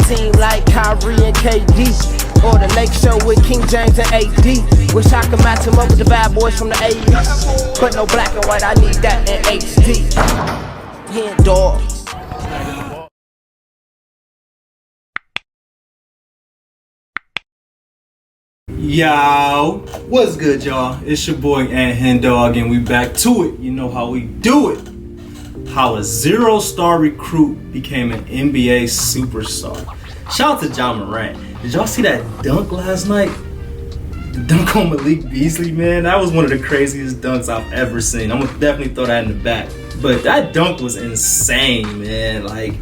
team like Kyrie and KD, or the Lake Show with King James and AD. Wish I could match him up with the bad boys from the 80s, but no black and white, I need that in HD. HenDawgz. Yo, what's good, y'all? It's your boy HenDawgz, and we back to it. You know how we do it. How a 0-star recruit became an NBA superstar. Shout out to Ja Morant. Did y'all see that dunk last night? The dunk on Malik Beasley, man. That was one of the craziest dunks I've ever seen. I'm gonna definitely throw that in the back. But that dunk was insane, man. Like,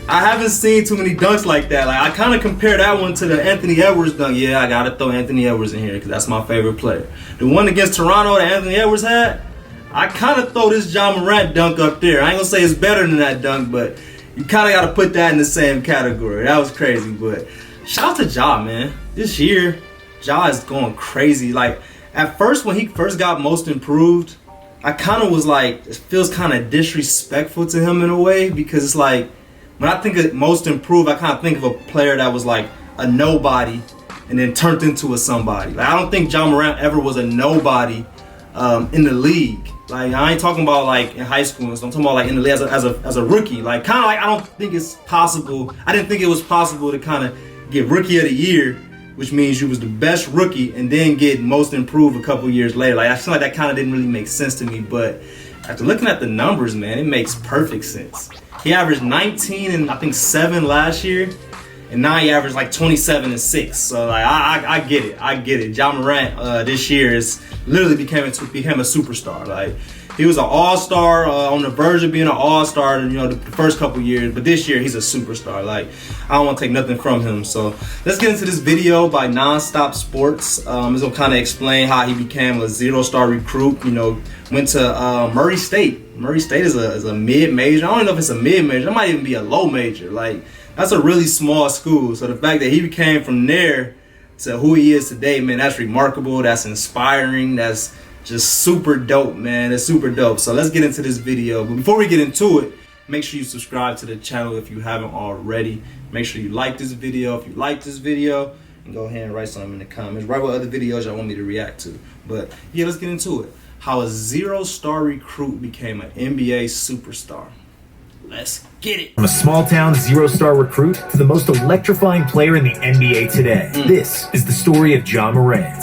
I haven't seen too many dunks like that. Like, I kind of compare that one to the Anthony Edwards dunk. Yeah, I gotta throw Anthony Edwards in here because that's my favorite player. The one against Toronto that Anthony Edwards had, I kind of throw this Ja Morant dunk up there. I ain't gonna say it's better than that dunk, but you kind of gotta put that in the same category. That was crazy, but shout out to Ja, man. This year, Ja is going crazy. Like, at first, when he first got most improved, I kind of was like, it feels kind of disrespectful to him in a way, because it's like, when I think of most improved, I kind of think of a player that was like a nobody and then turned into a somebody. Like, I don't think Ja Morant ever was a nobody in the league. Like, I ain't talking about like in high school and stuff. I'm talking about like in the league as a rookie. Like, kind of like, I don't think it's possible. I didn't think it was possible to kind of get rookie of the year, which means you was the best rookie and then get most improved a couple years later. Like, I feel like that kind of didn't really make sense to me. But after looking at the numbers, man, it makes perfect sense. He averaged 19 and I think 7 last year, and now he averaged like 27 and 6. So like, I get it. Ja Morant this year is literally became a superstar. Like, he was an all-star, on the verge of being an all-star, you know, the first couple years, but this year he's a superstar. Like, I don't want to take nothing from him. So let's get into this video by Nonstop Sports. It's gonna kind of explain how he became a 0-star recruit. You know, went to Murray State. Murray State is a mid-major. I don't even know if it's a mid-major. It might even be a low major. Like, that's a really small school. So the fact that he became from there to who he is today, man, that's remarkable. That's inspiring. That's just super dope, man. It's super dope. So let's get into this video. But before we get into it, make sure you subscribe to the channel if you haven't already. Make sure you like this video if you like this video, and go ahead and write something in the comments. Write what other videos y'all want me to react to. But yeah, let's get into it. How a 0-star recruit became an NBA superstar. Let's get it. From a small-town 0-star recruit to the most electrifying player in the NBA today. This is the story of Ja Morant.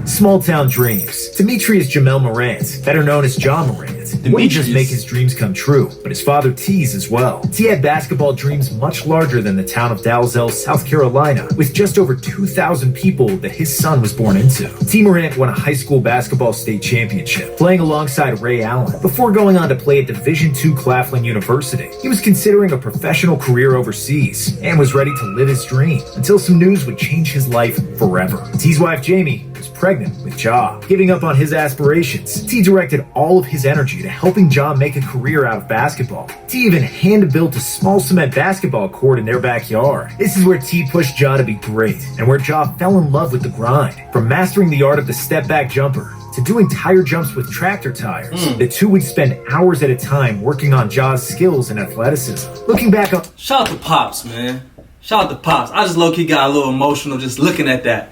Small-town dreams. Demetrius Jamel Morant, better known as Ja Morant, wouldn't just make his dreams come true, but his father T's as well. T had basketball dreams much larger than the town of Dalzell, South Carolina, with just over 2,000 people that his son was born into. T Morant won a high school basketball state championship, playing alongside Ray Allen, before going on to play at Division II Claflin University. He was considering a professional career overseas, and was ready to live his dream, until some news would change his life forever. T's wife Jamie was pregnant with Ja. Giving up on his aspirations, T directed all of his energy to helping Ja make a career out of basketball. T even hand-built a small cement basketball court in their backyard. This is where T pushed Ja to be great, and where Ja fell in love with the grind. From mastering the art of the step-back jumper to doing tire jumps with tractor tires, the two would spend hours at a time working on Ja's skills and athleticism. Looking back up, shout out to Pops, man. Shout out to Pops. I just low-key got a little emotional just looking at that,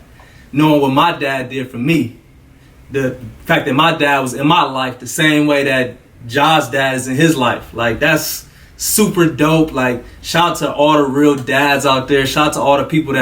knowing what my dad did for me. The fact that my dad was in my life the same way that Ja's dad is in his life. Like, that's super dope. Like, shout out to all the real dads out there. Shout out to all the people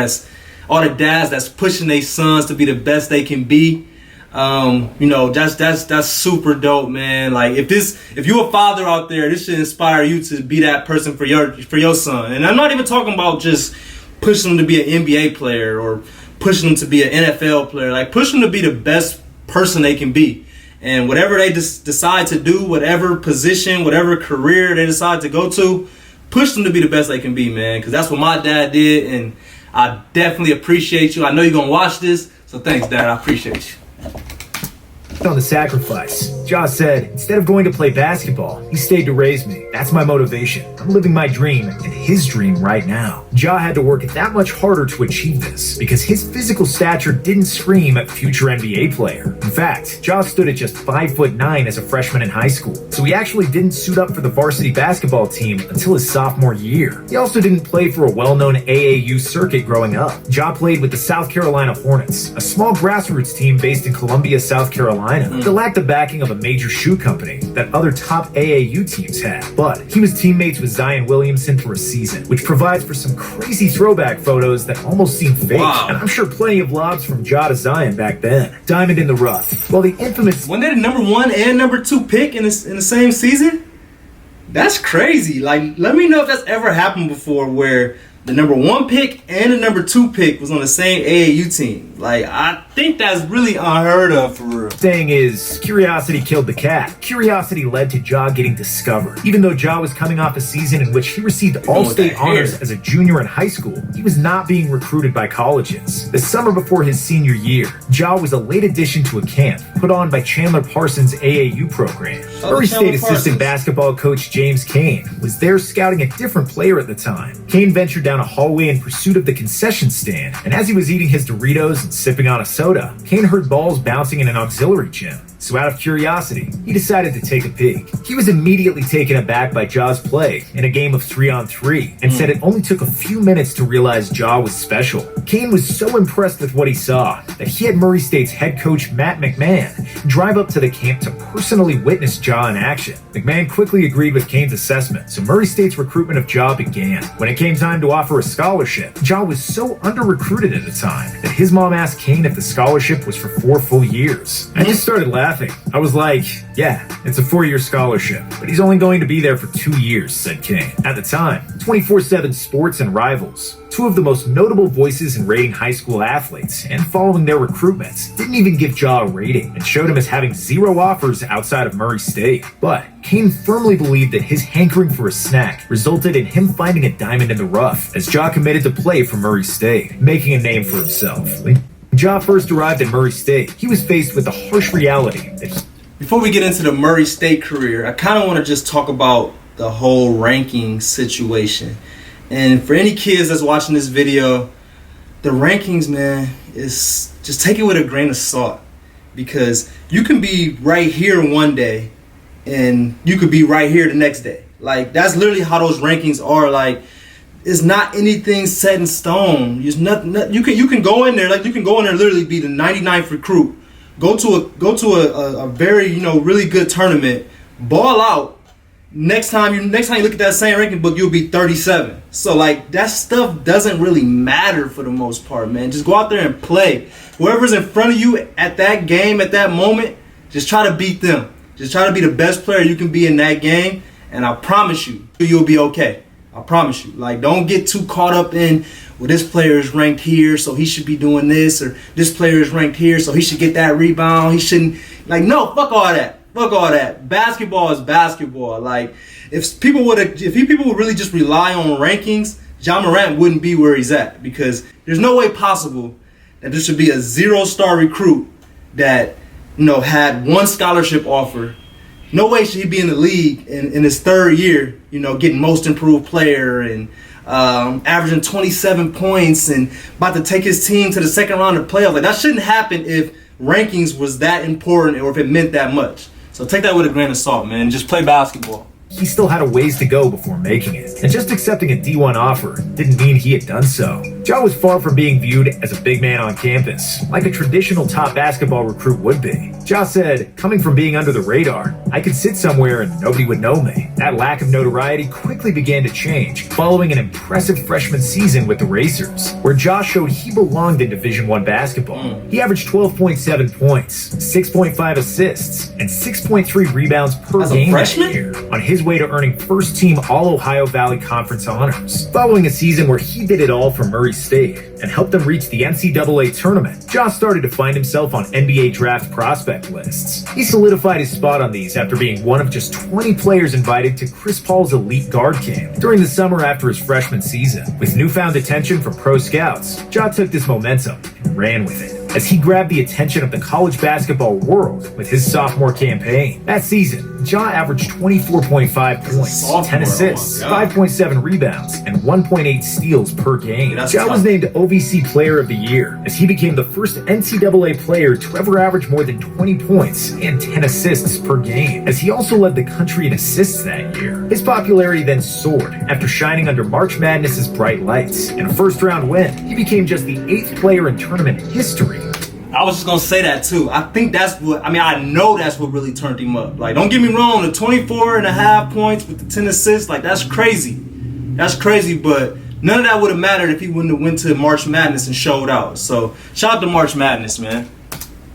all the dads that's pushing their sons to be the best they can be. You know, that's super dope, man. Like, if you're a father out there, this should inspire you to be that person for your son. And I'm not even talking about just pushing them to be an NBA player or pushing them to be an NFL player. Like, push them to be the best person they can be. And whatever they decide to do, whatever position, whatever career they decide to go to, push them to be the best they can be, man. Because that's what my dad did, and I definitely appreciate you. I know you're going to watch this, so thanks, Dad. I appreciate you. On the sacrifice, Ja said, "Instead of going to play basketball, he stayed to raise me. That's my motivation. I'm living my dream and his dream right now." Ja had to work that much harder to achieve this because his physical stature didn't scream at future NBA player. In fact, Ja stood at just 5'9" as a freshman in high school, so he actually didn't suit up for the varsity basketball team until his sophomore year. He also didn't play for a well-known AAU circuit growing up. Ja played with the South Carolina Hornets, a small grassroots team based in Columbia, South Carolina, that lacked the backing of a major shoe company that other top AAU teams had. But he was teammates with Zion Williamson for a season, which provides for some crazy throwback photos that almost seem fake. Wow. And I'm sure plenty of lobs from Ja to Zion back then. Diamond in the rough. Well, the infamous... When they the number 1 and number 2 pick in the same season? That's crazy. Like, let me know if that's ever happened before where the number 1 pick and the number 2 pick was on the same AAU team. Like, I think that's really unheard of for real. Saying is, curiosity killed the cat. Curiosity led to Ja getting discovered. Even though Ja was coming off a season in which he received all-state honors as a junior in high school, he was not being recruited by colleges. The summer before his senior year, Ja was a late addition to a camp put on by Chandler Parsons' AAU program. Murray State assistant basketball coach James Kane was there scouting a different player at the time. Kane ventured down a hallway in pursuit of the concession stand, and as he was eating his Doritos and sipping on a soda, Kane heard balls bouncing in an auxiliary gym. So out of curiosity, he decided to take a peek. He was immediately taken aback by Ja's play in a game of 3-on-3 and said it only took a few minutes to realize Ja was special. Kane was so impressed with what he saw that he had Murray State's head coach Matt McMahon drive up to the camp to personally witness Ja in action. McMahon quickly agreed with Kane's assessment, so Murray State's recruitment of Ja began. When it came time to offer a scholarship, Ja was so under-recruited at the time that his mom asked Kane if the scholarship was for 4 full years. I just started laughing. I was like, yeah, it's a 4-year scholarship, but he's only going to be there for 2 years, said Kane. At the time, 24/7 Sports and Rivals, two of the most notable voices in rating high school athletes and following their recruitments, didn't even give Ja a rating and showed him as having 0 offers outside of Murray State. But Kane firmly believed that his hankering for a snack resulted in him finding a diamond in the rough as Ja committed to play for Murray State, making a name for himself. When Ja first arrived at Murray State, he was faced with the harsh reality that Before we get into the Murray State career, I kind of want to just talk about the whole ranking situation. And for any kids that's watching this video, the rankings, man, is just take it with a grain of salt. Because you can be right here one day and you could be right here the next day. Like, that's literally how those rankings are. Like, it's not anything set in stone. You can go in there, like you can go in there and literally be the 99th recruit. Go to a very, really good tournament, ball out. Next time you look at that same ranking book, you'll be 37. So like that stuff doesn't really matter for the most part, man. Just go out there and play. Whoever's in front of you at that game, at that moment, just try to beat them. Just try to be the best player you can be in that game, and I promise you, you'll be okay. I promise you. Like, don't get too caught up in, well, this player is ranked here, so he should be doing this, or this player is ranked here, so he should get that rebound. He shouldn't. Like, no, fuck all that. Fuck all that. Basketball is basketball. Like, if people would really just rely on rankings, Ja Morant wouldn't be where he's at, because there's no way possible that there should be a 0-star recruit that, had 1 scholarship offer. No way should he be in the league in his 3rd year, getting most improved player and averaging 27 points and about to take his team to the 2nd round of playoffs. Like, that shouldn't happen if rankings was that important or if it meant that much. So take that with a grain of salt, man. Just play basketball. he still had a ways to go before making it, and just accepting a D1 offer didn't mean he had done so. Ja was far from being viewed as a big man on campus, like a traditional top basketball recruit would be. Ja said, coming from being under the radar, I could sit somewhere and nobody would know me. That lack of notoriety quickly began to change, following an impressive freshman season with the Racers, where Ja showed he belonged in Division I basketball. He averaged 12.7 points, 6.5 assists, and 6.3 rebounds per game that year, on his way to earning first-team All-Ohio Valley Conference honors. Following a season where he did it all for Murray State and helped them reach the NCAA tournament, Ja started to find himself on NBA draft prospect lists. He solidified his spot on these after being one of just 20 players invited to Chris Paul's elite guard camp during the summer after his freshman season. With newfound attention from pro scouts, Ja took this momentum and ran with it. as he grabbed the attention of the college basketball world with his sophomore campaign. That season, Ja averaged 24.5 points, 10 assists, 5.7 rebounds, and 1.8 steals per game. Ja was named OVC Player of the Year, as he became the first NCAA player to ever average more than 20 points and 10 assists per game, as he also led the country in assists that year. His popularity then soared after shining under March Madness's bright lights. In a first-round win, he became just the 8th player in tournament history. I was just gonna say that too. I think that's what, I know that's what really turned him up. Like, don't get me wrong, the 24.5 points with the 10 assists, like, that's crazy. That's crazy, but none of that would have mattered if he wouldn't have went to March Madness and showed out. So, shout out to March Madness, man.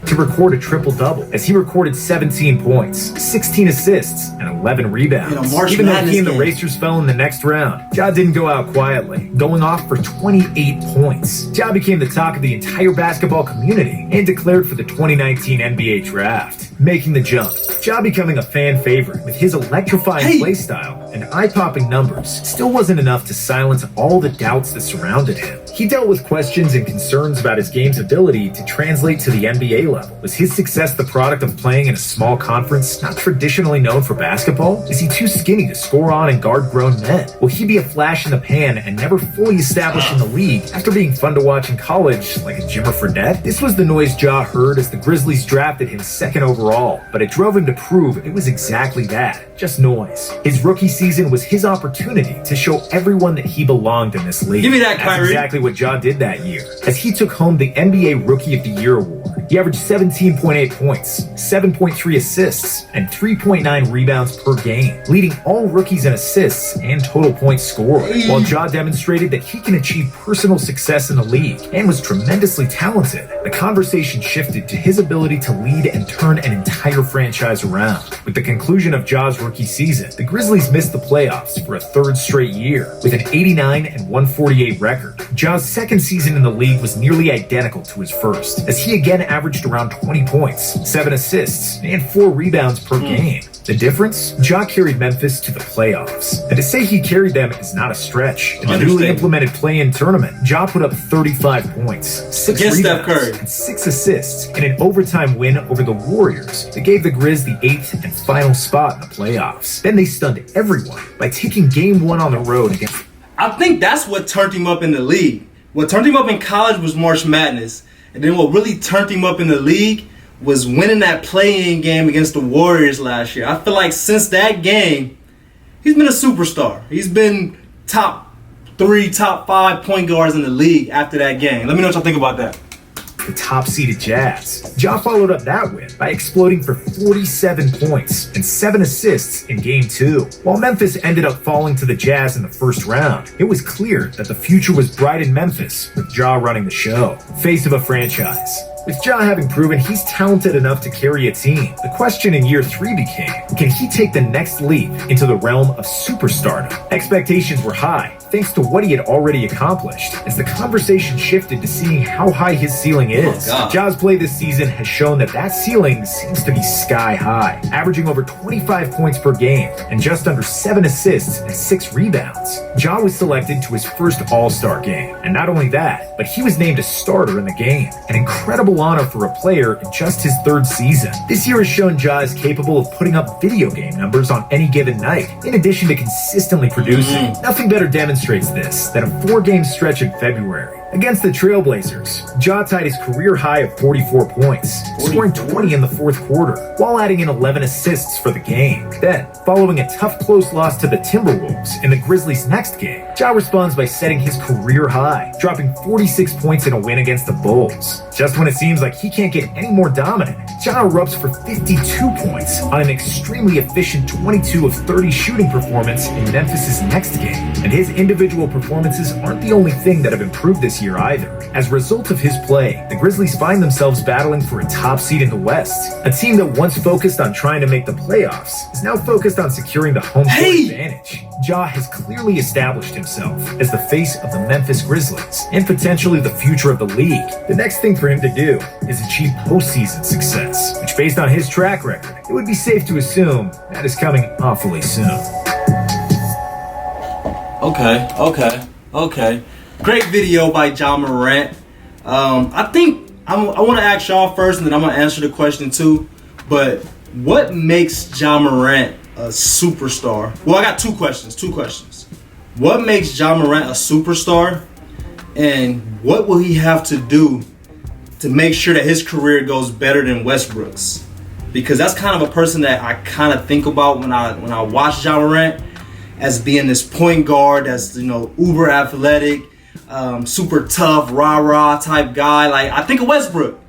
To record a triple-double, as he recorded 17 points, 16 assists, and 11 rebounds. Even though he and the Racers fell in the next round, Ja didn't go out quietly, going off for 28 points. Ja became the talk of the entire basketball community and declared for the 2019 NBA Draft, making the jump. Ja becoming a fan favorite with his electrifying play style and eye-popping numbers still wasn't enough to silence all the doubts that surrounded him. He dealt with questions and concerns about his game's ability to translate to the NBA level. Was his success the product of playing in a small conference not traditionally known for basketball? Is he too skinny to score on and guard grown men? Will he be a flash in the pan and never fully established in the league after being fun to watch in college like a Jimmer Fredette? This was the noise Ja heard as the Grizzlies drafted him 2nd overall, but it drove him to prove it was exactly that, just noise. His rookie season was his opportunity to show everyone that he belonged in this league. Give me that, Kyrie. That's exactly what Ja did that year, as he took home the NBA Rookie of the Year award. He averaged 17.8 points, 7.3 assists, and 3.9 rebounds per game, leading all rookies in assists and total points scored, while Ja demonstrated that he can achieve personal success in the league and was tremendously talented. The conversation shifted to his ability to lead and turn an entire franchise around. With the conclusion of Ja's rookie season, the Grizzlies missed the playoffs for a 3rd straight year with an 89 and 148 record. Ja's 2nd season in the league was nearly identical to his first, as he again averaged around 20 points, 7 assists, and 4 rebounds per game. The difference? Ja carried Memphis to the playoffs. And to say he carried them is not a stretch. In the newly implemented play-in tournament, Ja put up 35 points, 6 rebounds, and 6 assists in an overtime win over the Warriors that gave the Grizz the 8th and final spot in the playoffs. Then they stunned everyone by taking Game 1 on the road against... I think that's what turned him up in the league. What turned him up in college was March Madness. And then what really turned him up in the league was winning that play-in game against the Warriors last year. I feel like since that game, he's been a superstar. He's been top 3, top 5 point guards in the league after that game. Let me know what y'all think about that. The top-seeded Jazz. Ja followed up that win by exploding for 47 points and 7 assists in Game 2. While Memphis ended up falling to the Jazz in the first round, it was clear that the future was bright in Memphis with Ja running the show. Face of a franchise. With Ja having proven he's talented enough to carry a team, the question in year 3 became, can he take the next leap into the realm of superstardom? Expectations were high, thanks to what he had already accomplished, as the conversation shifted to seeing how high his ceiling is. Ja's play this season has shown that ceiling seems to be sky high, averaging over 25 points per game and just under 7 assists and 6 rebounds. Ja was selected to his first All-Star game, and not only that, but he was named a starter in the game, an incredible honor for a player in just his 3rd season. This year has shown Ja is capable of putting up video game numbers on any given night, in addition to consistently producing. Nothing better demonstrates this than a 4-game stretch in February. Against the Trailblazers, Ja tied his career high of 44 points, scoring 20 in the 4th quarter, while adding in 11 assists for the game. Then, following a tough close loss to the Timberwolves in the Grizzlies' next game, Ja responds by setting his career high, dropping 46 points in a win against the Bulls. Just when it seems like he can't get any more dominant, Ja erupts for 52 points on an extremely efficient 22 of 30 shooting performance in Memphis' next game. And his individual performances aren't the only thing that have improved this year either. As a result of his play, the Grizzlies find themselves battling for a top seed in the West. A team that once focused on trying to make the playoffs is now focused on securing the home court advantage. Ja has clearly established himself as the face of the Memphis Grizzlies and potentially the future of the league. The next thing for him to do is achieve postseason success, which based on his track record, it would be safe to assume that is coming awfully soon. Okay. Great video by Ja Morant. I think I want to ask y'all first, and then I'm gonna answer the question too. But what makes Ja Morant a superstar? Well, I got two questions. What makes Ja Morant a superstar, and what will he have to do to make sure that his career goes better than Westbrook's? Because that's kind of a person that I kind of think about when I watch Ja Morant as being this point guard that's, you know, uber athletic, super tough, rah-rah type guy. Like, I think of Westbrook.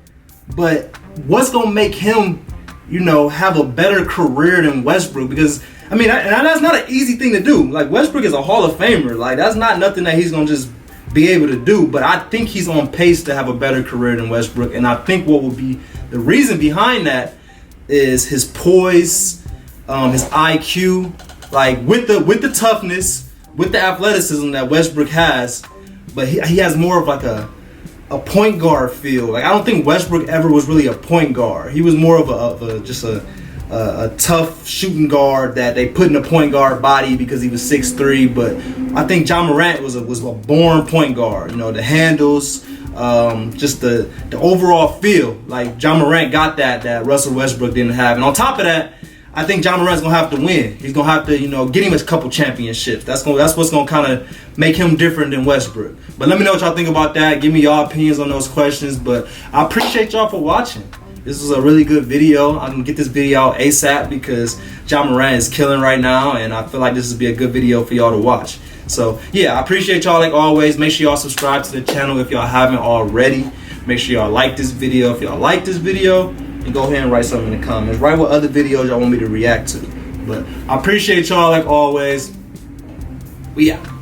But what's going to make him, you know, have a better career than Westbrook? Because, I mean, and that's not an easy thing to do. Like, Westbrook is a Hall of Famer. Like, that's not nothing that he's going to just be able to do. But I think he's on pace to have a better career than Westbrook. And I think what will be the reason behind that is his poise, his IQ, like with the toughness, with the athleticism that Westbrook has, but he has more of like a point guard feel. Like, I don't think Westbrook ever was really a point guard. He was more of a tough shooting guard that they put in a point guard body because he was 6'3". But I think Ja Morant was a born point guard. You know, the handles, just the overall feel. Like, Ja Morant got that Russell Westbrook didn't have. And on top of that, I think Ja Morant's gonna have to win. He's gonna have to, you know, get him a couple championships. That's what's gonna kind of make him different than Westbrook. But let me know what y'all think about that. Give me y'all opinions on those questions. But I appreciate y'all for watching. This was a really good video. I'm gonna get this video out ASAP because Ja Morant is killing right now, and I feel like this would be a good video for y'all to watch. So yeah, I appreciate y'all like always. Make sure y'all subscribe to the channel if y'all haven't already. Make sure y'all like this video if y'all like this video. And go ahead and write something in the comments. Write what other videos y'all want me to react to. But I appreciate y'all like always. We out.